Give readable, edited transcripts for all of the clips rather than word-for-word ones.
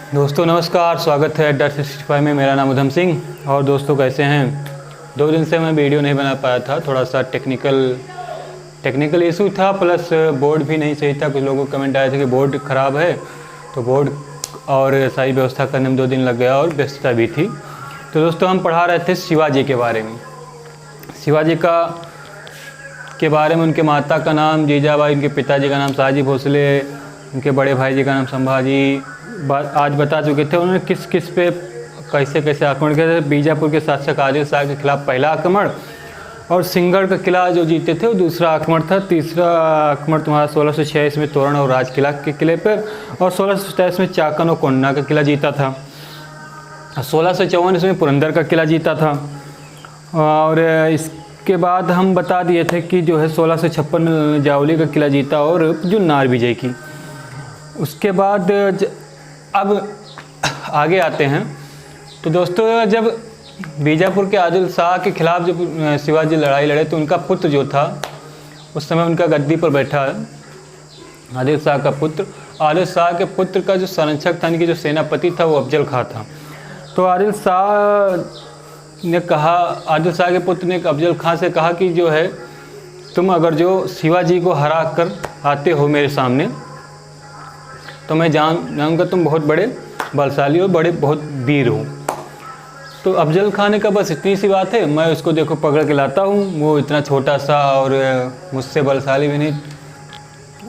दोस्तों नमस्कार, स्वागत है अड्डा 365 में। मेरा नाम उधम सिंह। और दोस्तों कैसे हैं? 2 दिन से मैं वीडियो नहीं बना पाया था, थोड़ा सा टेक्निकल इशू था, प्लस बोर्ड भी नहीं सही था। कुछ लोगों को कमेंट आए थे कि बोर्ड ख़राब है, तो बोर्ड और सारी व्यवस्था करने में 2 दिन लग गया और व्यस्तता भी थी। तो दोस्तों हम पढ़ा रहे थे शिवाजी के बारे में। शिवाजी के बारे में उनके माता का नाम जीजाबाई, उनके पिताजी का नाम शहाजी भोसले, उनके बड़े भाई जी का नाम संभाजी आज बता चुके थे। उन्होंने किस किस पे कैसे आक्रमण किया था। बीजापुर के शासक आदिल शाह के खिलाफ पहला आक्रमण, और सिंगढ़ का किला जो जीते थे वो दूसरा आक्रमण था। तीसरा आक्रमण तुम्हारा 1646 में तोरण और राज किला के किले पर, और 1627 में चाकन और कोन्ना का किला जीता था। 1654 में पुरंदर का किला जीता था। और इसके बाद हम बता दिए थे कि जो है 1656 में जावली का किला जीता और जुन्नार विजय की। उसके बाद अब आगे आते हैं। तो दोस्तों जब बीजापुर के आदिल शाह के खिलाफ जब शिवाजी लड़ाई लड़े तो उनका पुत्र जो था, उस समय उनका गद्दी पर बैठा आदिल शाह का पुत्र, आदिल शाह के पुत्र का जो संरक्षक था, इनकी जो सेनापति था, वो अफजल खां था। तो आदिल शाह के पुत्र ने अफजल खां से कहा कि जो है तुम अगर जो शिवाजी को हरा कर आते हो मेरे सामने, तो मैं जानूंगा तुम बहुत बड़े बलशाली और बहुत वीर हो। तो अफजल खां ने कहा बस इतनी सी बात है, मैं उसको देखो पकड़ के लाता हूँ, वो इतना छोटा सा और मुझसे बलशाली भी नहीं,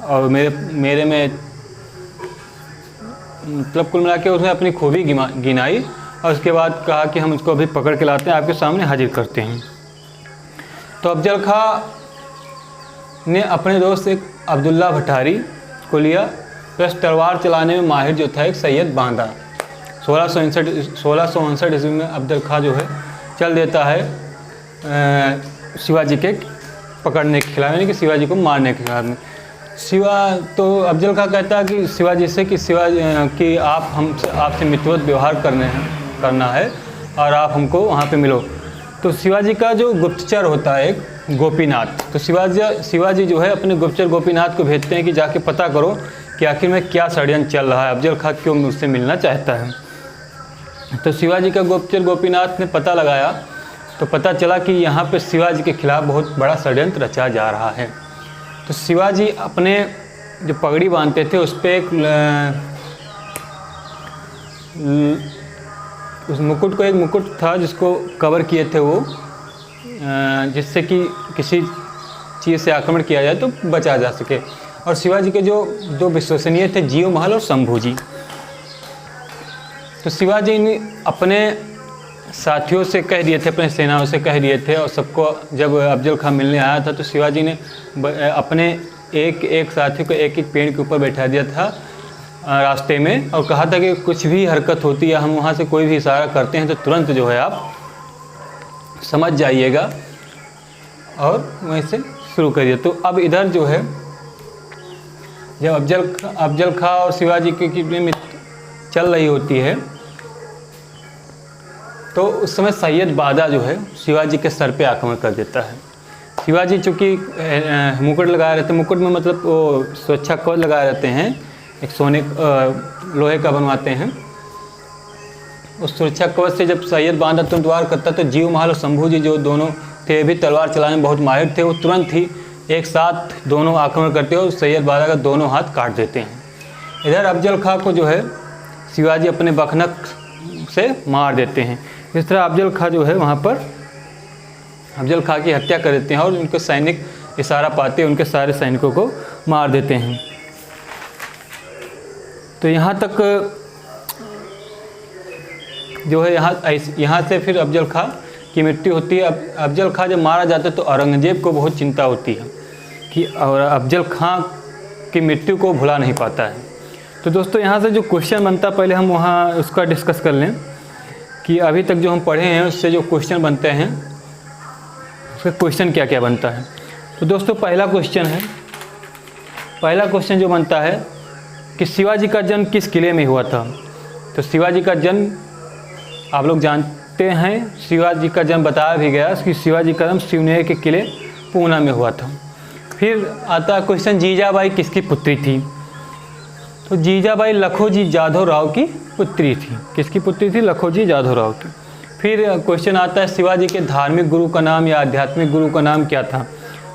और मेरे में मतलब कुल मिला के उसने अपनी खूबी गिनाई। और उसके बाद कहा कि हम उसको अभी पकड़ के लाते हैं, आपके सामने हाजिर करते हैं। तो अफजल खां ने अपने दोस्त एक अब्दुल्ला भट्टारी को लिया, प्लस तलवार चलाने में माहिर जो था एक सैयद बांदा। 1659 ईस्वी में अफजल खां जो है चल देता है शिवाजी के पकड़ने के खिलाफ, यानी कि शिवाजी को मारने के खिलाफ में। तो अफजल खां कहता है कि शिवाजी से कि कि आपसे मित्रवत व्यवहार करना है और आप हमको वहाँ पे मिलो। तो शिवाजी का जो गुप्तचर होता है एक गोपीनाथ, तो शिवाजी जो है अपने गुप्तचर गोपीनाथ को भेजते हैं कि जाके पता करो कि आखिर में क्या षड्यंत्र चल रहा है, अफजल खां क्यों मुझसे मिलना चाहता है। तो शिवाजी का गुप्तचर गोपीनाथ ने पता लगाया, तो पता चला कि यहाँ पे शिवाजी के खिलाफ बहुत बड़ा षड्यंत्र रचा जा रहा है। तो शिवाजी अपने जो पगड़ी बांधते थे उस पर उस मुकुट को, एक मुकुट था जिसको कवर किए थे वो, जिससे कि किसी चीज़ से आक्रमण किया जाए तो बचा जा सके। और शिवाजी के जो 2 विश्वसनीय थे, जीव महल और शंभू जी। तो शिवाजी ने अपने साथियों से कह दिए थे, अपने सेनाओं से कह दिए थे, और सबको जब अफजल खां मिलने आया था तो शिवाजी ने अपने एक साथी को एक पेड़ के ऊपर बैठा दिया था रास्ते में, और कहा था कि कुछ भी हरकत होती है, हम वहाँ से कोई भी इशारा करते हैं तो तुरंत जो है आप समझ जाइएगा और वहीं से शुरू करिए। तो अब इधर जो है जब अफजल खां और शिवाजी की में चल रही होती है, तो उस समय सैयद बादा जो है शिवाजी के सर पे आक्रमण कर देता है। शिवाजी चूँकि मुकुट लगाए रहते, मुकुट में मतलब वो सुरक्षा कवच लगाए रहते हैं, एक लोहे का बनवाते हैं। उस सुरक्षा कवच से जब सैयद बादा तुरंत वार करता तो जीव महल और शंभू जी जो दोनों थे भी तलवार चलाने में बहुत माहिर थे, वो तुरंत ही एक साथ दोनों आक्रमण करते हैं और सैयद बादा का दोनों हाथ काट देते हैं। इधर अफजल खां को जो है शिवाजी अपने बखनक से मार देते हैं। इस तरह अफजल खां जो है वहाँ पर अफजल खां की हत्या कर देते हैं और उनके सैनिक इशारा पाते उनके सारे सैनिकों को मार देते हैं। तो यहाँ तक जो है यहाँ से फिर अफजल खां की मृत्यु होती है। अफजल खां जब मारा जाता है तो औरंगजेब को बहुत चिंता होती है कि और अफजल खां की मृत्यु को भुला नहीं पाता है। तो दोस्तों यहाँ से जो क्वेश्चन बनता है, पहले हम वहाँ उसका डिस्कस कर लें कि अभी तक जो हम पढ़े हैं उससे जो क्वेश्चन बनते हैं उसका क्वेश्चन क्या क्या बनता है। तो दोस्तों पहला क्वेश्चन जो बनता है कि शिवाजी का जन्म किस किले में हुआ था। तो शिवाजी का जन्म आप लोग जानते हैं, शिवाजी का जन्म बताया भी गया कि शिवाजी का जन्म शिवनेर के किले पूना में हुआ था। फिर आता है क्वेश्चन जीजाबाई किसकी पुत्री थी। तो जीजाबाई लखोजी जाधव राव की पुत्री थी। किसकी पुत्री थी? लखोजी जाधव राव की। फिर क्वेश्चन आता है शिवाजी के धार्मिक गुरु का नाम या आध्यात्मिक गुरु का नाम क्या था?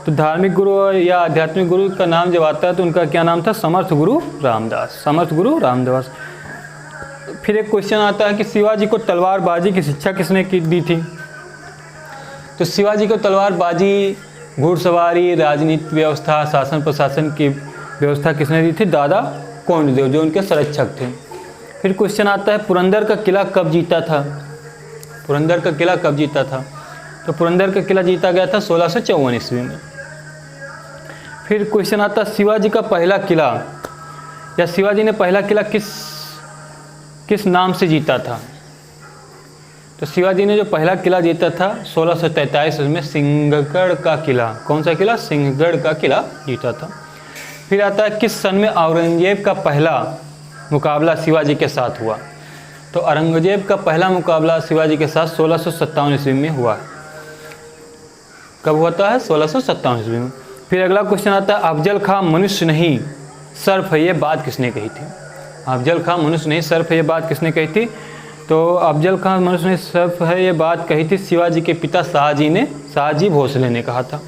तो धार्मिक गुरु या आध्यात्मिक गुरु का नाम जब आता है तो उनका क्या नाम था? समर्थ गुरु रामदास। समर्थ गुरु रामदास। फिर एक क्वेश्चन आता है कि शिवाजी को तलवारबाजी की शिक्षा किसने दी थी? तो शिवाजी को तलवारबाजी, घुड़सवारी, राजनीति व्यवस्था, शासन प्रशासन की व्यवस्था किसने दी थी? दादा कोंडदेव, जो उनके संरक्षक थे। फिर क्वेश्चन आता है पुरंदर का किला कब जीता था? पुरंदर का किला कब जीता था? तो पुरंदर का किला जीता गया था 1654 ईस्वी में। फिर क्वेश्चन आता है शिवाजी का पहला किला या शिवाजी ने पहला किला किस नाम से जीता था? तो शिवाजी ने जो पहला किला जीता था 1643 में सिंहगढ़ का किला। कौन सा किला? सिंहगढ़ का किला जीता था। फिर आता है किस सन में औरंगजेब का पहला मुकाबला शिवाजी के साथ हुआ? तो औरंगजेब का पहला मुकाबला शिवाजी के साथ 1657 ईस्वी में हुआ। कब होता है? 1657 ईस्वी में। फिर अगला क्वेश्चन आता है अफजल खां मनुष्य नहीं सर्फ है, ये बात किसने कही थी? अफजल खां मनुष्य नहीं सर्फ है, ये बात किसने कही थी? तो अफजल खां मनुष्य नहीं सर्फ है, ये बात कही थी शिवाजी के पिता शाहजी भोसले ने कहा था।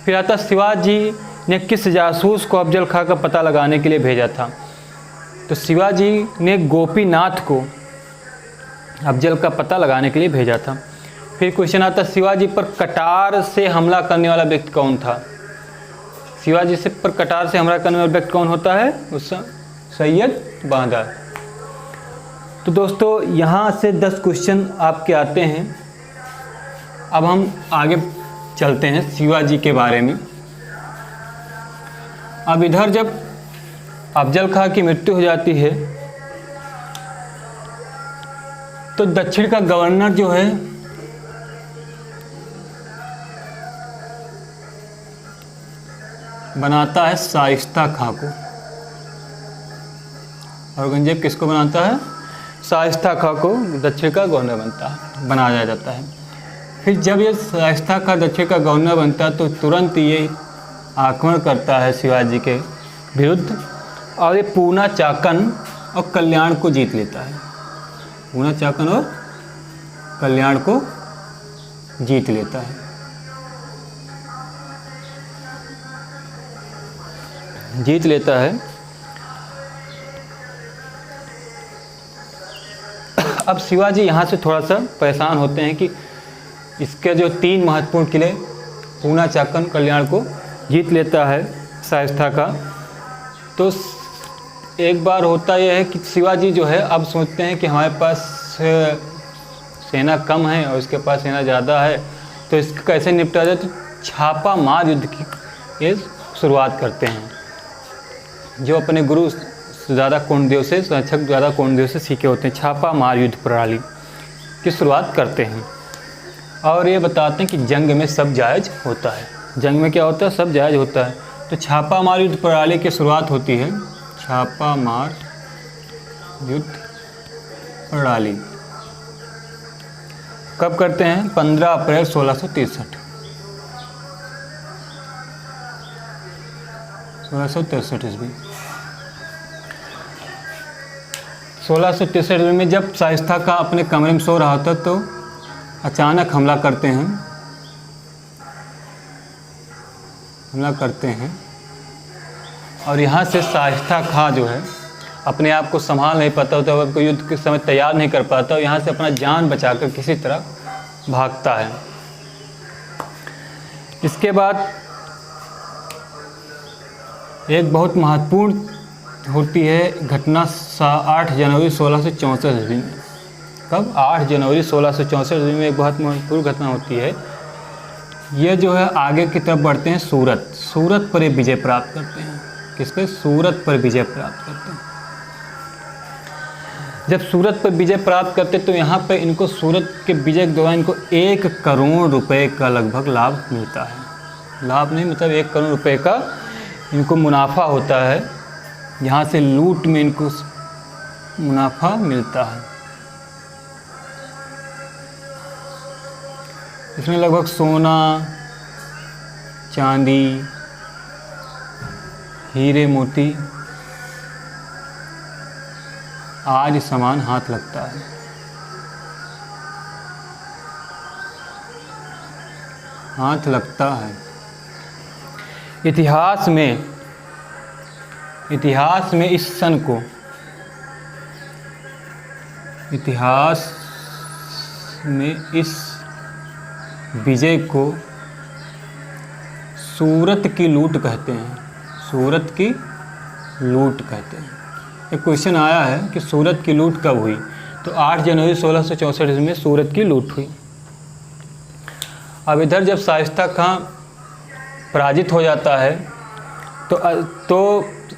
फिर आता शिवाजी ने किस जासूस को अफजल खां का पता लगाने के लिए भेजा था? तो शिवाजी ने गोपीनाथ को अफजल का पता लगाने के लिए भेजा था। फिर क्वेश्चन आता शिवाजी पर कटार से हमला करने वाला व्यक्ति कौन था? शिवाजी से पर कटार से हमला करने वाला व्यक्ति कौन होता है? उस सैयद बांदर। तो दोस्तों यहाँ से 10 क्वेश्चन आपके आते हैं। अब हम आगे चलते हैं शिवाजी के बारे में। अब इधर जब अफजल खां की मृत्यु हो जाती है तो दक्षिण का गवर्नर जो है बनाता है शाइस्ता खां को। औरंगजेब किसको बनाता है? शाइस्ता खां को दक्षिण का गवर्नर बनाया जाता है। फिर जब ये शाइस्ता खां दक्षिण का गवर्नर बनता है तो तुरंत ये आक्रमण करता है शिवाजी के विरुद्ध और ये पूना, चाकन और कल्याण को जीत लेता है। पूना, चाकन और कल्याण को जीत लेता है। अब शिवाजी यहाँ से थोड़ा सा परेशान होते हैं कि इसके जो 3 महत्वपूर्ण किले पूना, चाकन, कल्याण को जीत लेता है शाइस्ता का। तो एक बार होता यह है कि शिवाजी जो है अब सोचते हैं कि हमारे पास सेना कम है और इसके पास सेना ज़्यादा है, तो इसको कैसे निपटा जाए? तो छापा मार युद्ध की ये शुरुआत करते हैं। जो अपने गुरु ज़्यादा कोंडदेव से, संरक्षक ज़्यादा कोंडदेव से सीखे होते हैं, छापा मार युद्ध प्रणाली की शुरुआत करते हैं। और ये बताते हैं कि जंग में सब जायज़ होता है। जंग में क्या होता है? सब जायज़ होता है। तो छापा मार युद्ध प्रणाली की शुरुआत होती है। छापा मार युद्ध प्रणाली कब करते हैं? 15 अप्रैल 1663 ईस्वी। 1663 में जब शाइस्ता खां अपने कमरे में सो रहा था तो अचानक हमला करते हैं और यहाँ से शाइस्ता खां जो है अपने आप को संभाल नहीं पाता होता, वह युद्ध के समय तैयार नहीं कर पाता, यहाँ से अपना जान बचाकर किसी तरह भागता है। इसके बाद एक बहुत महत्वपूर्ण होती है घटना 8 जनवरी 1664 ईस्वी में। कब? 8 जनवरी 1664 ईस्वी में एक बहुत महत्वपूर्ण घटना होती है। ये जो है आगे की तरफ बढ़ते हैं सूरत पर विजय प्राप्त करते हैं। किस पे? सूरत पर विजय प्राप्त करते हैं। जब सूरत पर विजय प्राप्त करते तो यहाँ पे इनको सूरत के विजय के दौरान इनको 1 करोड़ रुपए का लगभग लाभ मिलता है। लाभ नहीं मतलब 1 करोड़ रुपए का इनको मुनाफा होता है। यहाँ से लूट में इनको मुनाफा मिलता है। इसमें लगभग सोना, चांदी, हीरे मोती आज समान हाथ लगता है। हाथ लगता है। इतिहास में इस सन को, इतिहास में इस विजय को सूरत की लूट कहते हैं। सूरत की लूट कहते हैं। एक क्वेश्चन आया है कि सूरत की लूट कब हुई, तो 8 जनवरी 1664 में सूरत की लूट हुई। अब इधर जब शाइस्ता खां पराजित हो जाता है तो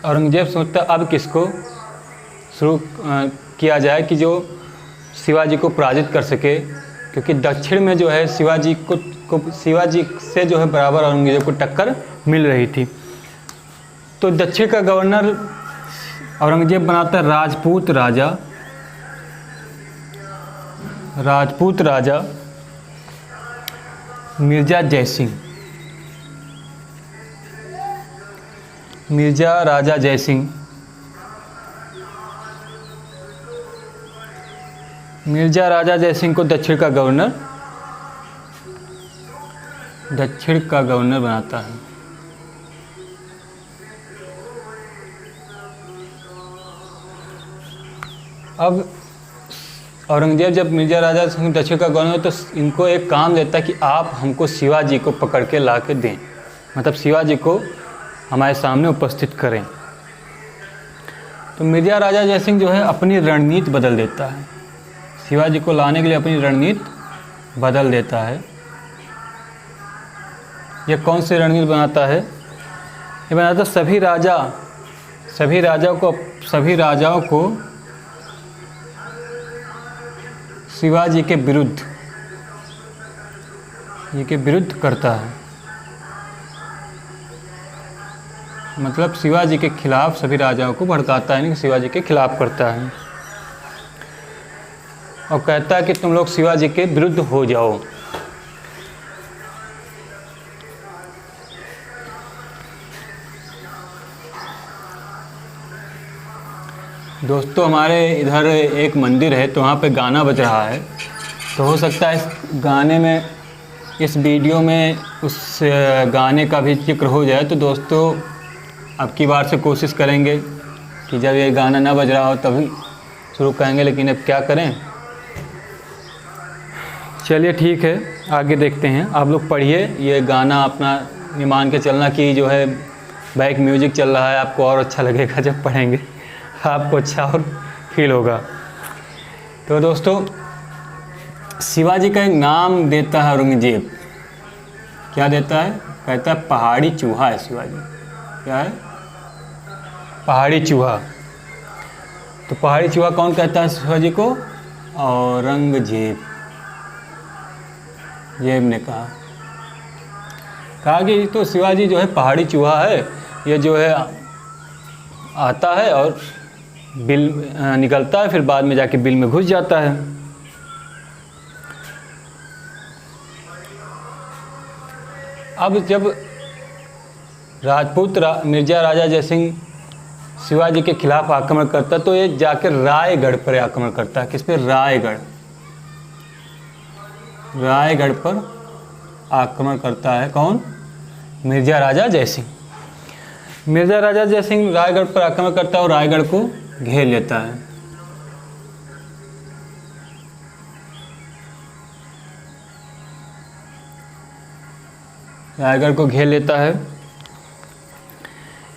औरंगजेब सोचता अब किसको शुरू किया जाए कि जो शिवाजी को पराजित कर सके, क्योंकि दक्षिण में जो है शिवाजी से जो है बराबर औरंगजेब को टक्कर मिल रही थी। तो दक्षिण का गवर्नर औरंगजेब बनाता है राजपूत राजा मिर्जा राजा जयसिंह। मिर्जा राजा जयसिंह को दक्षिण का गवर्नर बनाता है। अब औरंगजेब जब मिर्जा राजा सिंह दक्षिण का गवर्नर तो इनको एक काम देता है कि आप हमको शिवाजी को पकड़ के ला के दें, मतलब शिवाजी को हमारे सामने उपस्थित करें। तो मिर्जा राजा जयसिंह जो है अपनी रणनीति बदल देता है, शिवाजी को लाने के लिए अपनी रणनीति बदल देता है। यह कौन सी रणनीति बनाता है? ये बनाता है सभी राजाओं को शिवाजी के विरुद्ध करता है। मतलब शिवाजी के खिलाफ सभी राजाओं को भड़काता है, नहीं शिवाजी के खिलाफ करता है और कहता है कि तुम लोग शिवाजी के विरुद्ध हो जाओ। दोस्तों हमारे इधर एक मंदिर है तो वहाँ पे गाना बज रहा है, तो हो सकता है इस गाने में, इस वीडियो में उस गाने का भी जिक्र हो जाए। तो दोस्तों अब की बार से कोशिश करेंगे कि जब ये गाना ना बज रहा हो तभी शुरू करेंगे, लेकिन अब क्या करें। चलिए ठीक है, आगे देखते हैं। आप लोग पढ़िए, ये गाना अपना ये मान के चलना कि जो है बैक म्यूजिक चल रहा है, आपको और अच्छा लगेगा जब पढ़ेंगे, आपको अच्छा और फील होगा। तो दोस्तों शिवाजी का एक नाम देता है औरंगजेब। क्या देता है? कहता है पहाड़ी चूहा है शिवाजी। क्या है? पहाड़ी चूहा। तो पहाड़ी चूहा कौन कहता है शिवाजी को? औरंगजेब ने कहा कि तो शिवाजी जो है पहाड़ी चूहा है, ये जो है आता है और बिल निकलता है, फिर बाद में जाके बिल में घुस जाता है। अब जब मिर्जा राजा जयसिंह शिवाजी के खिलाफ आक्रमण करता तो ये जाकर रायगढ़ पर आक्रमण करता है। किस पे? रायगढ़ पर आक्रमण करता है। कौन? मिर्जा राजा जयसिंह। मिर्जा राजा जयसिंह रायगढ़ पर आक्रमण करता है और रायगढ़ को घेर लेता है। रायगढ़ को घेर लेता है।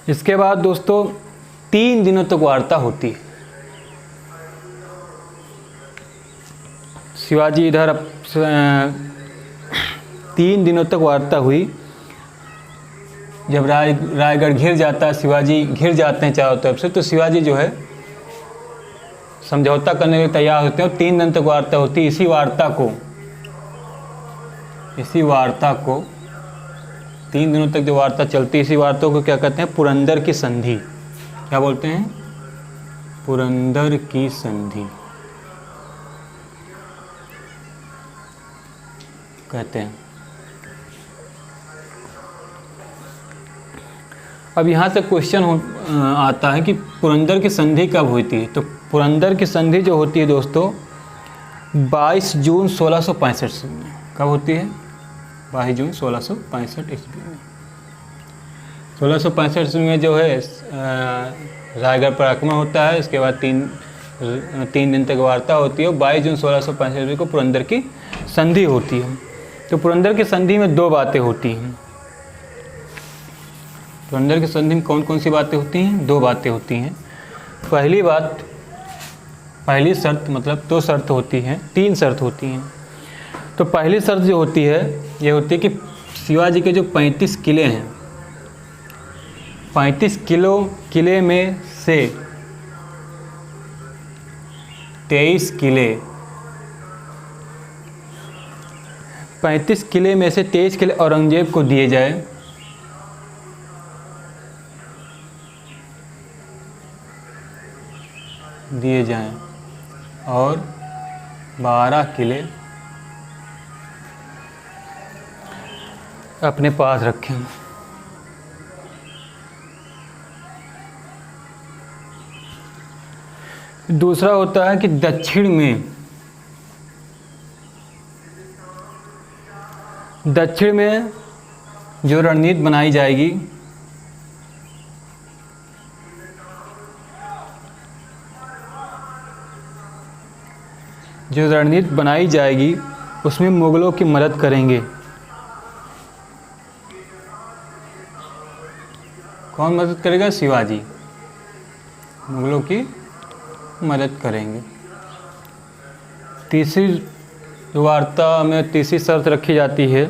इसके बाद दोस्तों 3 दिनों तक वार्ता होती है। शिवाजी इधर 3 दिनों तक वार्ता हुई। जब रायगढ़ घिर जाता है, शिवाजी घिर जाते हैं चारों तरफ से, तो शिवाजी जो है समझौता करने के लिए तैयार होते हैं और 3 दिन तक वार्ता होती है। इसी वार्ता को 3 दिनों तक जो वार्ता चलती है, इसी वार्ता को क्या कहते हैं? पुरंदर की संधि। क्या बोलते हैं? पुरंदर की संधि कहते हैं। अब यहाँ से क्वेश्चन आता है कि पुरंदर की संधि कब हुई थी? तो पुरंदर की संधि जो होती है दोस्तों 22 जून 1665 में। कब होती है? 22 जून 1665 ईस्वी में। 1665 में जो है रायगढ़ पर आक्रमण होता है। इसके बाद तीन दिन तक वार्ता होती है। 22 जून 1665 को पुरंदर की संधि होती है। तो पुरंदर की संधि में दो बातें होती हैं। पुरंदर की संधि में कौन कौन सी बातें होती हैं? दो बातें होती हैं। पहली शर्त मतलब दो शर्त होती हैं, तीन शर्त होती हैं। तो पहली शर्त जो होती है ये होती है कि शिवाजी के जो 35 किले हैं, 35 किले में से 23 किले 35 किले में से 23 किले औरंगजेब को दिए जाए। और 12 किले अपने पास रखें। दूसरा होता है कि दक्षिण में जो रणनीति बनाई जाएगी उसमें मुगलों की मदद करेंगे। कौन मदद करेगा? शिवाजी मुगलों की मदद करेंगे। तीसरी वार्ता में तीसरी शर्त रखी जाती है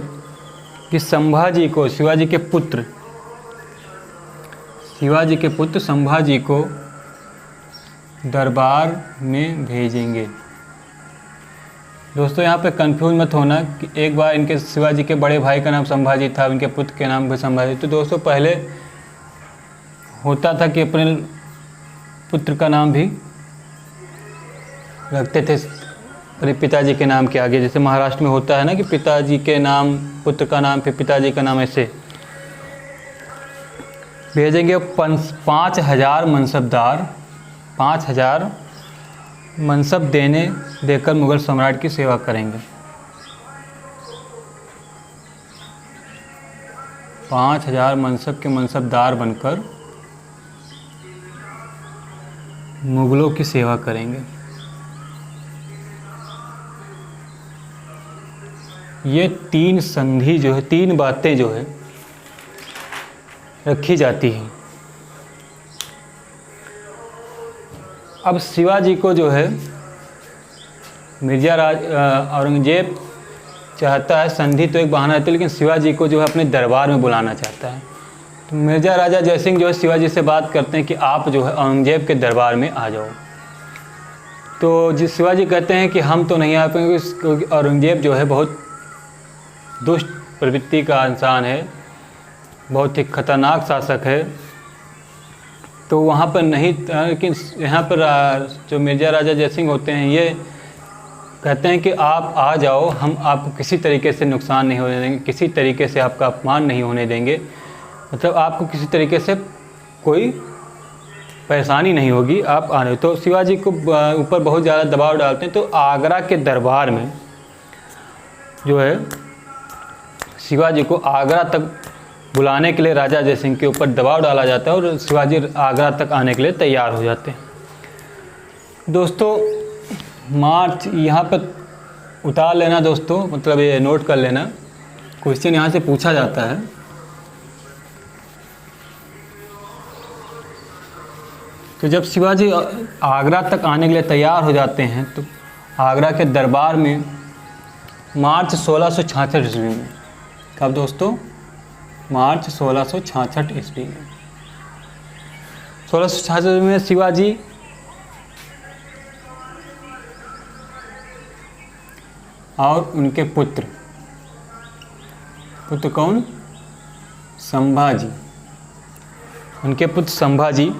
कि संभाजी को शिवाजी के पुत्र संभाजी को दरबार में भेजेंगे। दोस्तों यहाँ पे कंफ्यूज मत होना कि एक बार इनके शिवाजी के बड़े भाई का नाम संभाजी था, इनके पुत्र के नाम भी संभाजी। तो दोस्तों पहले होता था कि अपने पुत्र का नाम भी रखते थे अपने पिताजी के नाम के आगे। जैसे महाराष्ट्र में होता है ना कि पिताजी के नाम पुत्र का नाम फिर पिताजी का नाम, ऐसे भेजेंगे। 5,000 मनसबदार 5,000 मनसब देकर मुगल सम्राट की सेवा करेंगे। 5,000 मनसब के मनसबदार बनकर मुगलों की सेवा करेंगे। ये तीन संधि जो है, तीन बातें जो है रखी जाती हैं। अब शिवाजी को जो है औरंगजेब चाहता है, संधि तो एक बहाना रहता है, लेकिन शिवाजी को जो है अपने दरबार में बुलाना चाहता है। तो मिर्जा राजा जयसिंह जो है शिवाजी से बात करते हैं कि आप जो है औरंगजेब के दरबार में आ जाओ। तो जिस शिवाजी कहते हैं कि हम तो नहीं आ पाएंगे, क्योंकि औरंगजेब जो है बहुत दुष्ट प्रवृत्ति का इंसान है, बहुत ही खतरनाक शासक है। तो वहाँ पर नहीं, लेकिन यहाँ पर जो मिर्जा राजा जयसिंह होते हैं ये कहते हैं कि आप आ जाओ, हम आपको किसी तरीके से नुकसान नहीं होने देंगे, किसी तरीके से आपका अपमान नहीं होने देंगे, मतलब आपको किसी तरीके से कोई परेशानी नहीं होगी, आप आने। तो शिवाजी को ऊपर बहुत ज़्यादा दबाव डालते हैं। तो आगरा के दरबार में जो है शिवाजी को आगरा तक बुलाने के लिए राजा जयसिंह के ऊपर दबाव डाला जाता है और शिवाजी आगरा तक आने के लिए तैयार हो जाते हैं। दोस्तों मार्च यहाँ पर उतार लेना दोस्तों, मतलब ये नोट कर लेना, क्वेश्चन यहाँ से पूछा जाता है। तो जब शिवाजी आगरा तक आने के लिए तैयार हो जाते हैं तो आगरा के दरबार में मार्च 1666 ईस्वी में, कब दोस्तों? मार्च 1666 ईस्वी में। 1666 में शिवाजी और उनके पुत्र कौन? संभाजी। उनके पुत्र संभाजी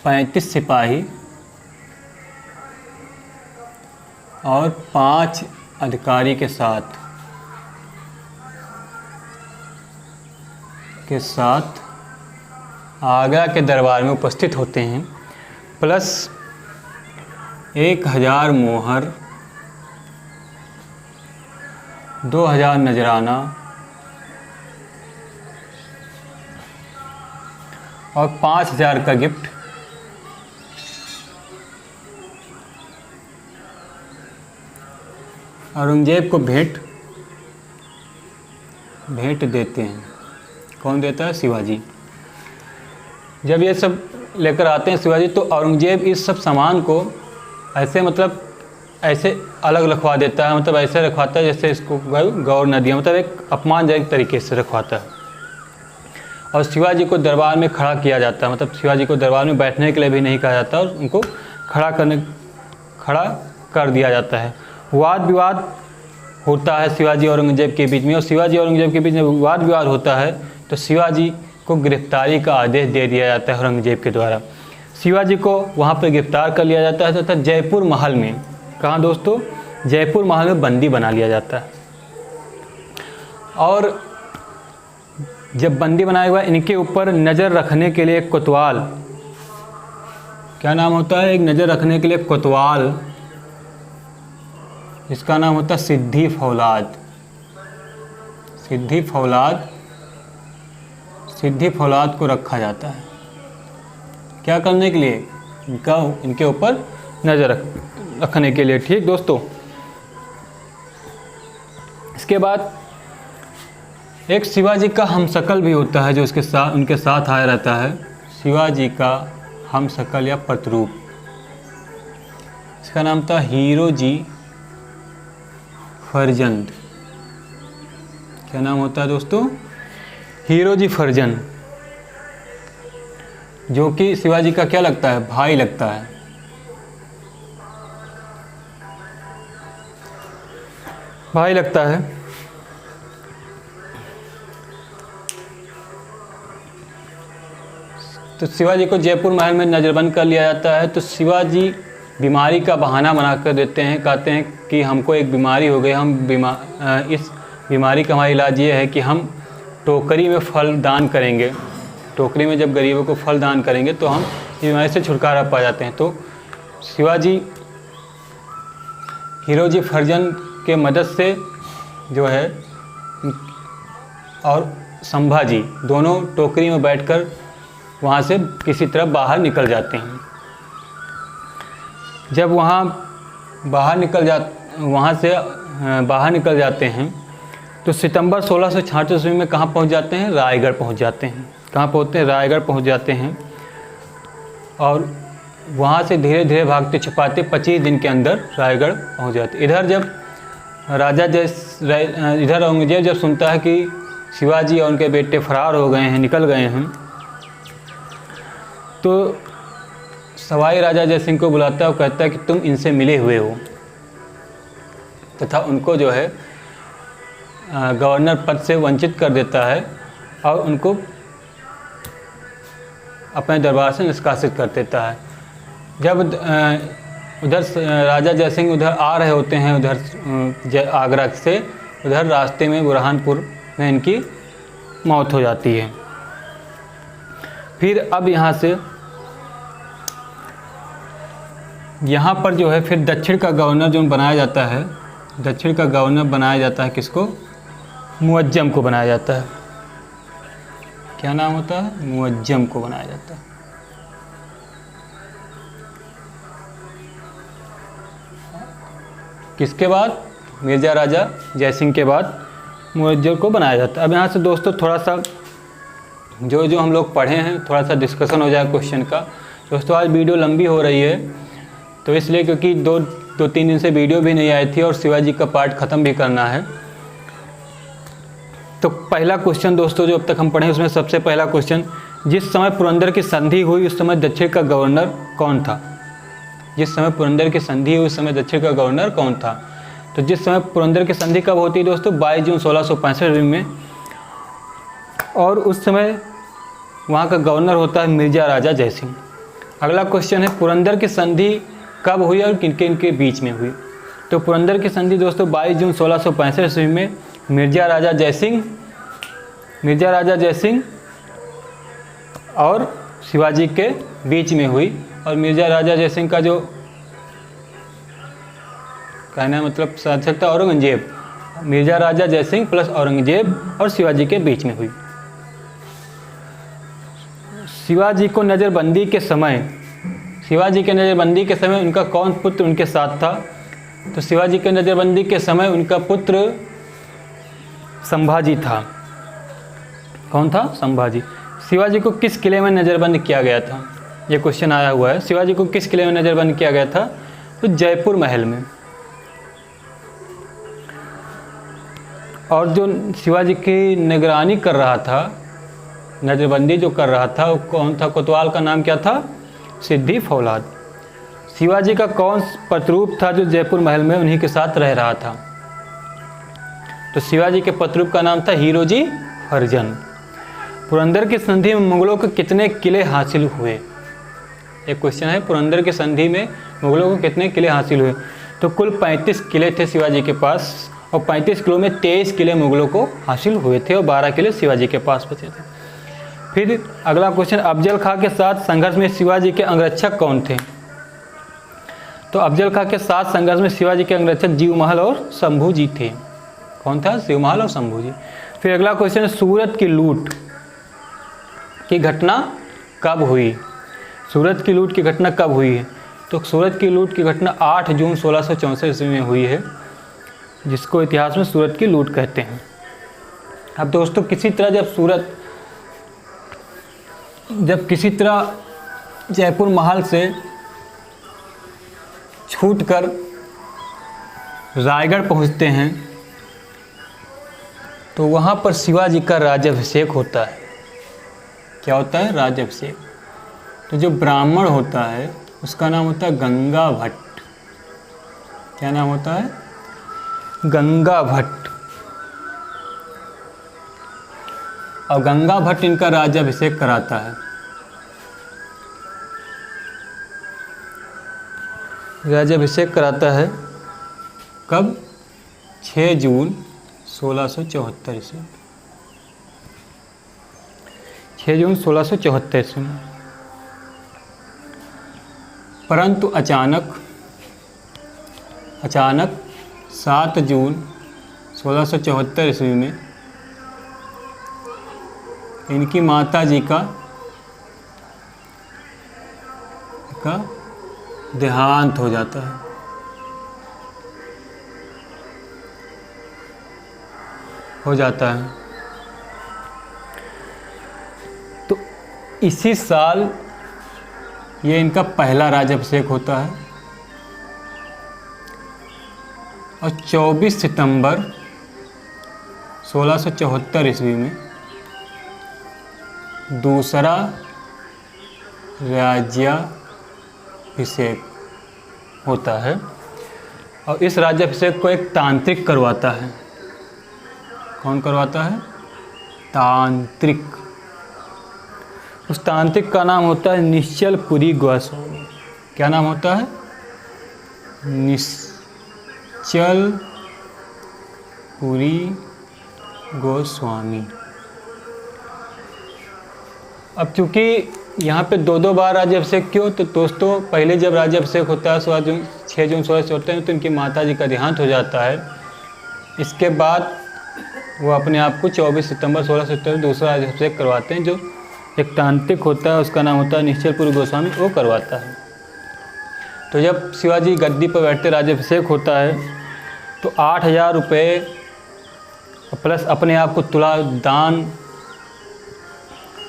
पैंतीस सिपाही और 5 अधिकारी के साथ के साथ आगरा के दरबार में उपस्थित होते हैं, प्लस 1000 मोहर, 2000 नजराना और 5000 का गिफ्ट औरंगजेब को भेंट देते हैं। कौन देता है? शिवाजी। जब ये सब लेकर आते हैं शिवाजी, तो औरंगजेब इस सब सामान को ऐसे मतलब ऐसे अलग रखवा देता है, मतलब ऐसे रखवाता है जैसे इसको गौर न दिया, मतलब एक अपमानजनक तरीके से रखवाता है। और शिवाजी को दरबार में खड़ा किया जाता है, मतलब शिवाजी को दरबार में बैठने के लिए भी नहीं कहा जाता और उनको खड़ा कर दिया जाता है। वाद विवाद होता है शिवाजी औरंगजेब के बीच में, और शिवाजी औरंगजेब के बीच में वाद विवाद होता है तो शिवाजी को गिरफ्तारी का आदेश दे दिया जाता है औरंगजेब के द्वारा। शिवाजी को वहाँ पर गिरफ्तार कर लिया जाता है तथा जयपुर महल में, कहाँ दोस्तों? जयपुर महल में बंदी बना लिया जाता है। और जब बंदी बनाया हुआ, इनके ऊपर नज़र रखने के लिए कोतवाल, क्या नाम होता है? एक नज़र रखने के लिए कोतवाल, इसका नाम होता है सिद्दी फौलाद। सिद्दी फौलाद को रखा जाता है, क्या करने के लिए? इनके ऊपर नज़र रखने के लिए। ठीक दोस्तों, इसके बाद एक शिवाजी का हमशक्ल भी होता है जो उनके साथ आया रहता है, शिवाजी का हमशक्ल या प्रतिरूप। इसका नाम था हीरोजी फरजंद। क्या नाम होता है दोस्तों? हीरोजी फरजंद, जो कि शिवाजी का क्या लगता है? भाई लगता है। भाई लगता है। तो शिवाजी को जयपुर महल में नज़रबंद कर लिया जाता है। तो शिवाजी बीमारी का बहाना बना कर देते हैं, कहते हैं कि हमको एक बीमारी हो गई, इस बीमारी का हमारा इलाज ये है कि हम टोकरी में फल दान करेंगे। टोकरी में जब गरीबों को फल दान करेंगे तो हम इस बीमारी से छुटकारा पा जाते हैं। तो शिवाजी हीरोजी फरजंद के मदद से जो है और संभाजी दोनों टोकरी में बैठकर वहाँ से किसी तरह बाहर निकल जाते हैं। जब वहाँ से बाहर निकल जाते हैं तो सितंबर 1666 ईस्वी में कहाँ पहुँच जाते हैं? रायगढ़ पहुँच जाते हैं। कहाँ पहुँचते हैं? रायगढ़ पहुँच जाते हैं। और वहाँ से धीरे धीरे भागते छुपाते 25 दिन के अंदर रायगढ़ पहुँच जाते। इधर औरंगजेब जब सुनता है कि शिवाजी और उनके बेटे फरार हो गए हैं, निकल गए हैं, तो सवाई राजा जय सिंह को बुलाता है और कहता है कि तुम इनसे मिले हुए हो, तथा उनको जो है गवर्नर पद से वंचित कर देता है और उनको अपने दरबार से निष्कासित कर देता है। जब उधर राजा जयसिंह उधर आ रहे होते हैं, उधर आगरा से, उधर रास्ते में बुरहानपुर में इनकी मौत हो जाती है। फिर अब यहाँ पर जो है फिर दक्षिण का गवर्नर जो बनाया जाता है, दक्षिण का गवर्नर बनाया जाता है किसको? मुअज्जम को बनाया जाता है। क्या नाम होता है? मुअज्जम को बनाया जाता है। किसके बाद? मिर्ज़ा राजा जयसिंह के बाद मुअज्जम को बनाया जाता है। अब यहाँ से दोस्तों थोड़ा सा जो हम लोग पढ़े हैं थोड़ा सा डिस्कशन हो जाए क्वेश्चन का। दोस्तों आज वीडियो लंबी हो रही है तो इसलिए, क्योंकि दो तीन दिन से वीडियो भी नहीं आई थी और शिवाजी का पार्ट ख़त्म भी करना है। तो पहला क्वेश्चन दोस्तों जो अब तक हम पढ़े उसमें सबसे पहला क्वेश्चन, जिस समय पुरंदर की संधि हुई उस समय दक्षिण का गवर्नर कौन था? जिस समय पुरंदर की संधि हुई उस समय दक्षिण का गवर्नर कौन था? तो जिस समय पुरंदर की संधि कब होती है दोस्तों? 22 जून 1665 में, और उस समय वहाँ का गवर्नर होता है मिर्ज़ा राजा जयसिंह। अगला क्वेश्चन है पुरंदर की संधि कब हुई और किनके बीच में हुई? तो पुरंदर की संधि दोस्तों 22 जून 1665 ईस्वी में मिर्ज़ा राजा जयसिंह मिर्जा राजा जयसिंह और शिवाजी के बीच में हुई। और मिर्जा राजा जयसिंह का जो कहना मतलब शासक था औरंगजेब, मिर्जा राजा जयसिंह प्लस औरंगजेब और शिवाजी के बीच में हुई। शिवाजी को नज़रबंदी के समय, शिवाजी के नज़रबंदी के समय उनका कौन पुत्र उनके साथ था? तो शिवाजी के नज़रबंदी के समय उनका पुत्र संभाजी था। कौन था? संभाजी। शिवाजी को किस किले में नज़रबंद किया गया था? ये क्वेश्चन आया हुआ है। शिवाजी को किस किले में नज़रबंद किया गया था? तो जयपुर महल में। और जो शिवाजी की निगरानी कर रहा था, नज़रबंदी जो कर रहा था, वो कौन था? कोतवाल का नाम क्या था? सिद्दी फौलाद। शिवाजी का कौन प्रतिरूप था जो जयपुर महल में उन्हीं के साथ रह रहा था? तो शिवाजी के प्रतिरूप का नाम था हीरोजी हरिजन। पुरंदर की संधि में मुगलों के कितने किले हासिल हुए? एक क्वेश्चन है, पुरंदर की संधि में मुगलों को कितने किले हासिल हुए? तो कुल 35 किले थे शिवाजी के पास, और 35 किलों में 23 किले मुगलों को हासिल हुए थे और 12 किले शिवाजी के पास बचे थे। फिर अगला क्वेश्चन, अफजल खां के साथ संघर्ष में शिवाजी के अंगरक्षक कौन थे? तो अफजल खां के साथ संघर्ष में शिवाजी के अंगरक्षक जीवमहल और शंभू जी थे। कौन था? शिवमहल और शंभू जी। फिर अगला क्वेश्चन, सूरत की लूट की घटना कब हुई? सूरत की लूट की घटना कब हुई है? तो सूरत की लूट की घटना 8 जून 1664 ईस्वी में हुई है, जिसको इतिहास में सूरत की लूट कहते हैं। अब दोस्तों, जब किसी तरह जयपुर महल से छूटकर रायगढ़ पहुंचते हैं, तो वहाँ पर शिवाजी का राज्याभिषेक होता है। क्या होता है? राज्याभिषेक। तो जो ब्राह्मण होता है उसका नाम होता है गंगा भट्ट। क्या नाम होता है? गंगा भट्ट। और गंगा भट्ट इनका राज्याभिषेक कराता है। राज्याभिषेक कराता है कब? 6 जून 1674 ईस्वी। 6 जून 1674 ईस्वी में। परंतु अचानक 7 जून 1674 ईस्वी में इनकी माता जी का देहांत हो जाता है। तो इसी साल ये इनका पहला राज्याभिषेक होता है। और 24 सितंबर 1674 ईस्वी में दूसरा राज्याभिषेक होता है। और इस राज्याभिषेक को एक तांत्रिक करवाता है। कौन करवाता है? तांत्रिक। उस तांत्रिक का नाम होता है निश्चलपुरी गोस्वामी। क्या नाम होता है? निश्चलपुरी गोस्वामी। अब चूँकि यहाँ पे 2 बार राज्याभिषेक क्यों? तो दोस्तों, पहले जब राज्याभिषेक होता है 6 जून 1674 में, तो इनकी माता जी का देहांत हो जाता है। इसके बाद वो अपने आप को 24 सितंबर 1674 दूसरा राज्याभिषेक करवाते हैं, जो एक तांत्रिक होता है, उसका नाम होता है निश्चलपुरी गोस्वामी, वो करवाता है। तो जब शिवाजी गद्दी पर बैठते राज्याभिषेक होता है, तो 8000 रुपये प्लस अपने आप को तुला दान,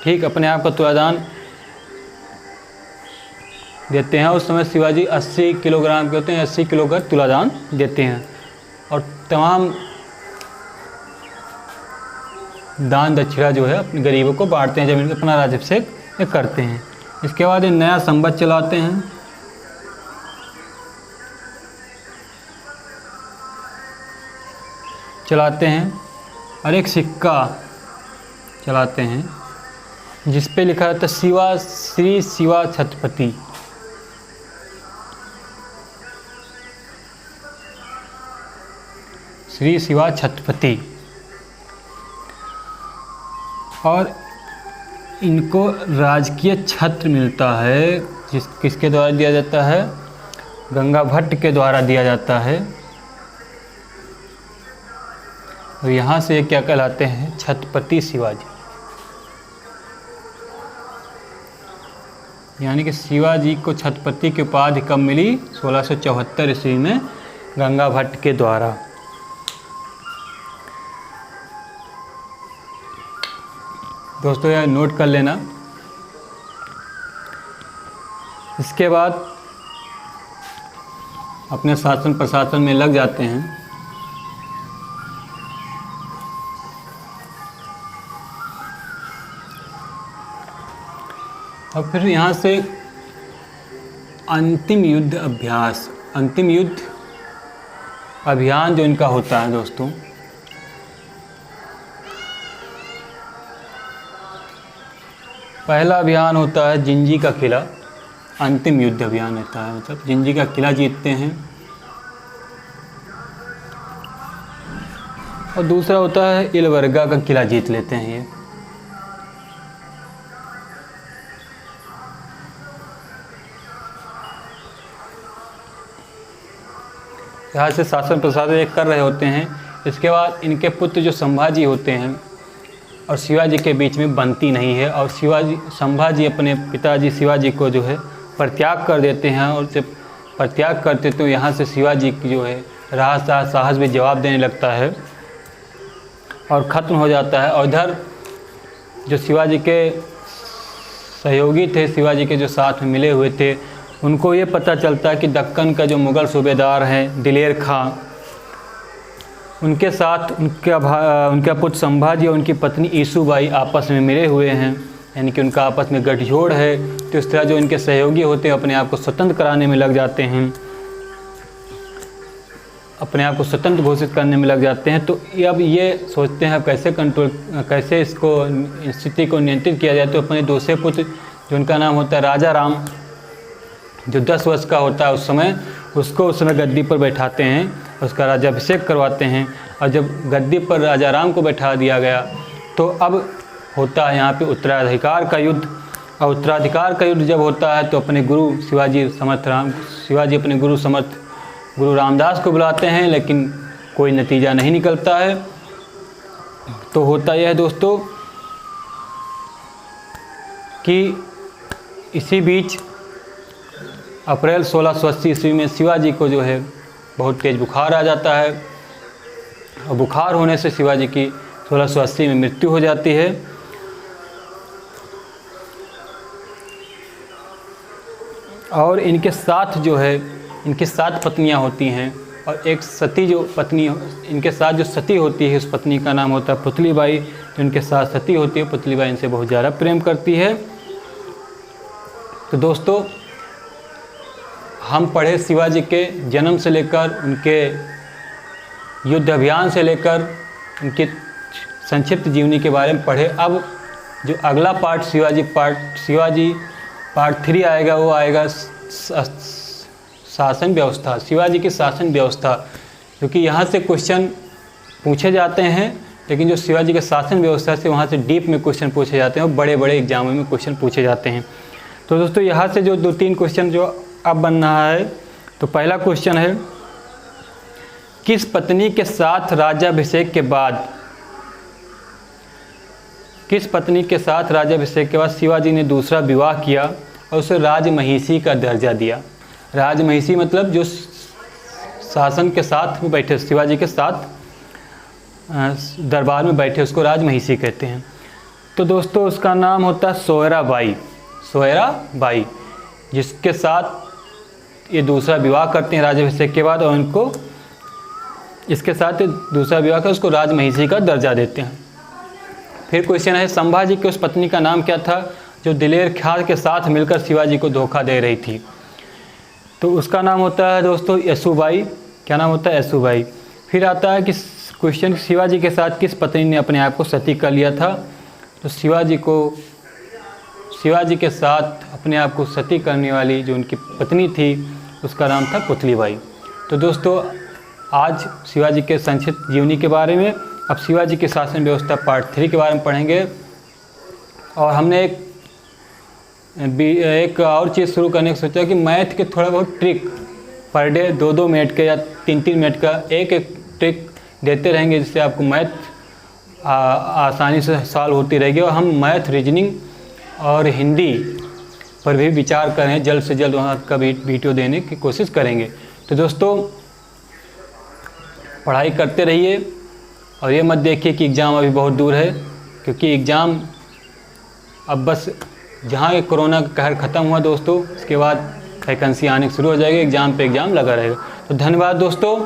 ठीक, अपने आप का तुला दान देते हैं। उस समय शिवाजी 80 किलोग्राम के होते हैं, 80 किलो का तुला दान देते हैं। और तमाम दान दक्षिणा जो है अपने गरीबों को बांटते हैं जब इनका अपना राज्याभिषेक करते हैं। इसके बाद ये नया संवत चलाते हैं और एक सिक्का चलाते हैं जिस पे लिखा रहता है श्री शिवा छत्रपति। श्री शिवा छत्रपति। और इनको राजकीय छत्र मिलता है, किसके द्वारा दिया जाता है? गंगा भट्ट के द्वारा दिया जाता है। और यहाँ से क्या कहलाते हैं? छत्रपति शिवाजी। यानी कि शिवाजी को छत्रपति की उपाधि कब मिली? 1674 ईस्वी में गंगा भट्ट के द्वारा। दोस्तों यह नोट कर लेना। इसके बाद अपने शासन प्रशासन में लग जाते हैं। और फिर यहाँ से अंतिम युद्ध अभ्यास, अंतिम युद्ध अभियान जो इनका होता है दोस्तों, पहला अभियान होता है जिंजी का किला। अंतिम युद्ध अभियान होता है, मतलब जिंजी का किला जीतते हैं। और दूसरा होता है इलवर्गा का किला जीत लेते हैं ये। यहाँ से शासन प्रशासन एक कर रहे होते हैं। इसके बाद इनके पुत्र जो संभाजी होते हैं और शिवाजी के बीच में बनती नहीं है, और संभाजी अपने पिताजी शिवाजी को जो है परित्याग कर देते हैं। और जब परित्याग करते तो यहाँ से शिवाजी की जो है साहस भी जवाब देने लगता है और ख़त्म हो जाता है। और इधर जो शिवाजी के सहयोगी थे, शिवाजी के जो साथ में मिले हुए थे, उनको ये पता चलता है कि दक्कन का जो मुग़ल सूबेदार हैं दिलेर खां, उनके साथ उनका पुत्र संभाजी और उनकी पत्नी ईसूबाई आपस में मिले हुए हैं, यानी कि उनका आपस में गठजोड़ है। तो इस तरह जो इनके सहयोगी होते हैं अपने आप को स्वतंत्र कराने में लग जाते हैं, अपने आप को स्वतंत्र घोषित करने में लग जाते हैं। तो अब ये सोचते हैं कैसे इसको स्थिति को नियंत्रित किया जाए। तो अपने दूसरे पुत्र जो उनका नाम होता है राजा राम, जो 10 वर्ष का होता है उस समय, उसको उस समय गद्दी पर बैठाते हैं, उसका राज्याभिषेक करवाते हैं। और जब गद्दी पर राजा राम को बैठा दिया गया तो अब होता है यहाँ पे उत्तराधिकार का युद्ध। और उत्तराधिकार का युद्ध जब होता है तो अपने गुरु शिवाजी अपने गुरु रामदास को बुलाते हैं, लेकिन कोई नतीजा नहीं निकलता है। तो होता यह है दोस्तों कि इसी बीच अप्रैल 1680 ईस्वी में शिवाजी को जो है बहुत तेज़ बुखार आ जाता है, और बुखार होने से शिवाजी की 1680 में मृत्यु हो जाती है। और इनके साथ जो है इनकी 7 पत्नियां होती हैं, और एक सती जो पत्नी इनके साथ जो सती होती है, उस पत्नी का नाम होता है पुतलीबाई। जो इनके साथ सती होती है, पुतलीबाई इनसे बहुत ज़्यादा प्रेम करती है। तो दोस्तों हम पढ़े शिवाजी के जन्म से लेकर उनके युद्ध अभियान से लेकर उनकी संक्षिप्त जीवनी के बारे में पढ़े। अब जो अगला पार्ट शिवाजी पार्ट 3 आएगा, वो आएगा शासन व्यवस्था, शिवाजी की शासन व्यवस्था। क्योंकि यहाँ से क्वेश्चन पूछे जाते हैं, लेकिन जो शिवाजी के शासन व्यवस्था से वहाँ से डीप में क्वेश्चन पूछे जाते हैं और बड़े बड़े एग्जामों में क्वेश्चन पूछे जाते हैं। तो दोस्तों यहाँ से जो 2-3 क्वेश्चन जो अब बन रहा है, तो पहला क्वेश्चन है किस पत्नी के साथ राज्याभिषेक के बाद शिवाजी ने दूसरा विवाह किया और उसे राजमहिषी का दर्जा दिया। राजमहिषी मतलब जो शासन के साथ में बैठे, शिवाजी के साथ दरबार में बैठे, उसको राजमहिषी कहते हैं। तो दोस्तों उसका नाम होता है सोयराबाई, जिसके साथ ये दूसरा विवाह करते हैं राज्याभिषेक के बाद, और उनको इसके साथ दूसरा विवाह कर उसको राजमहिषी का दर्जा देते हैं। फिर क्वेश्चन है संभाजी की उस पत्नी का नाम क्या था जो दिलेर खां के साथ मिलकर शिवाजी को धोखा दे रही थी? तो उसका नाम होता है दोस्तों येसूबाई। क्या नाम होता है? येसूबाई। फिर आता है कि क्वेश्चन शिवाजी के साथ किस पत्नी ने अपने आप को सती कर लिया था? तो शिवाजी के साथ अपने आप को सती करने वाली जो उनकी पत्नी थी उसका नाम था पुतलीबाई। तो दोस्तों आज शिवाजी के संक्षिप्त जीवनी के बारे में, अब शिवाजी की शासन व्यवस्था पार्ट 3 के बारे में पढ़ेंगे। और हमने एक और चीज़ शुरू करने की सोचा कि मैथ के थोड़ा बहुत ट्रिक पर डे 2-2 मिनट के या 3-3 मिनट का एक ट्रिक देते रहेंगे, जिससे आपको मैथ आसानी से सॉल्व होती रहेगी। और हम मैथ, रीजनिंग और हिंदी पर भी विचार करें, जल्द से जल्द वहाँ का वीडियो देने की कोशिश करेंगे। तो दोस्तों पढ़ाई करते रहिए और ये मत देखिए कि एग्ज़ाम अभी बहुत दूर है, क्योंकि एग्ज़ाम अब बस जहाँ ये कोरोना का कहर ख़त्म हुआ दोस्तों, इसके बाद वैकेंसी आने शुरू हो जाएगी, एग्ज़ाम पे एग्ज़ाम लगा रहेगा। तो धन्यवाद दोस्तों।